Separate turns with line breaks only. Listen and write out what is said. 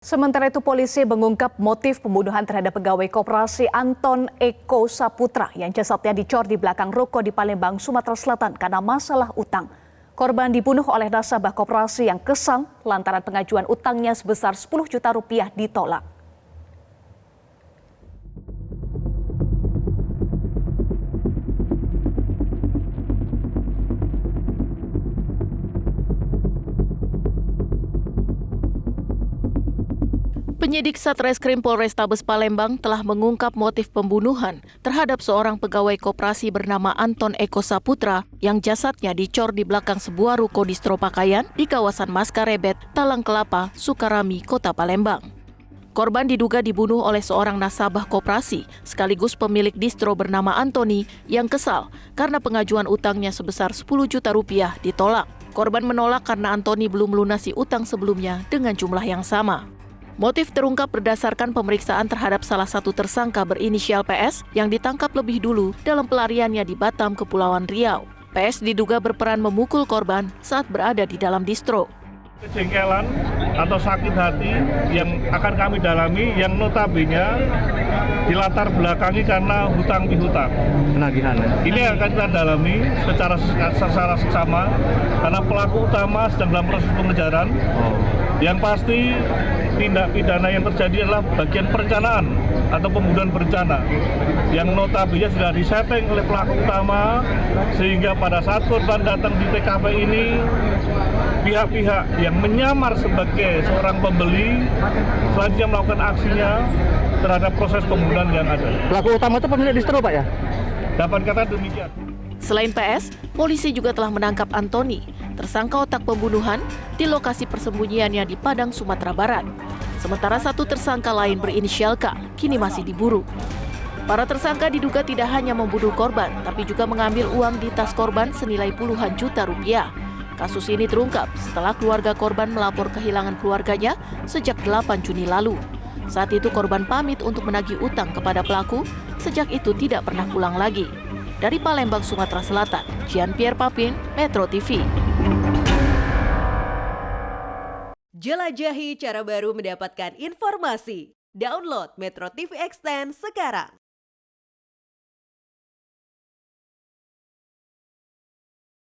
Sementara itu polisi mengungkap motif pembunuhan terhadap pegawai koperasi Anton Eko Saputra yang jasadnya dicor di belakang ruko di Palembang, Sumatera Selatan karena masalah utang. Korban dibunuh oleh nasabah koperasi yang kesal lantaran pengajuan utangnya sebesar 10 juta rupiah ditolak.
Penyidik Satreskrim Polrestabes Palembang telah mengungkap motif pembunuhan terhadap seorang pegawai koperasi bernama Anton Eko Saputra yang jasadnya dicor di belakang sebuah ruko distro pakaian di kawasan Maskarebet, Talang Kelapa, Sukarami, Kota Palembang. Korban diduga dibunuh oleh seorang nasabah koperasi sekaligus pemilik distro bernama Antoni yang kesal karena pengajuan utangnya sebesar 10 juta rupiah ditolak. Korban menolak karena Antoni belum melunasi utang sebelumnya dengan jumlah yang sama. Motif terungkap berdasarkan pemeriksaan terhadap salah satu tersangka berinisial PS yang ditangkap lebih dulu dalam pelariannya di Batam, Kepulauan Riau. PS diduga berperan memukul korban saat berada di dalam distro.
Kejengkelan atau sakit hati yang akan kami dalami yang notabene dilatar belakangi karena hutang pihutang.
Penagihan.
Ini akan kita dalami secara seksama karena pelaku utama sedang dalam proses pengejaran. Yang pasti tindak pidana yang terjadi adalah bagian perencanaan atau pembunuhan berencana yang notabene sudah disetting oleh pelaku utama sehingga pada saat korban datang di TKP ini pihak-pihak yang menyamar sebagai seorang pembeli selanjutnya melakukan aksinya terhadap proses pembunuhan yang ada.
Pelaku utama itu pemilik distro, Pak, ya?
Dapat kata demikian.
Selain PS, polisi juga telah menangkap Antoni, tersangka otak pembunuhan, di lokasi persembunyiannya di Padang, Sumatera Barat. Sementara satu tersangka lain berinisial K, kini masih diburu. Para tersangka diduga tidak hanya membunuh korban, tapi juga mengambil uang di tas korban senilai puluhan juta rupiah. Kasus ini terungkap setelah keluarga korban melapor kehilangan keluarganya sejak 8 Juni lalu. Saat itu korban pamit untuk menagih utang kepada pelaku, sejak itu tidak pernah pulang lagi. Dari Palembang, Sumatera Selatan, Jean Pierre Papin, Metro TV.
Jelajahi cara baru mendapatkan informasi. Download Metro TV Extend sekarang.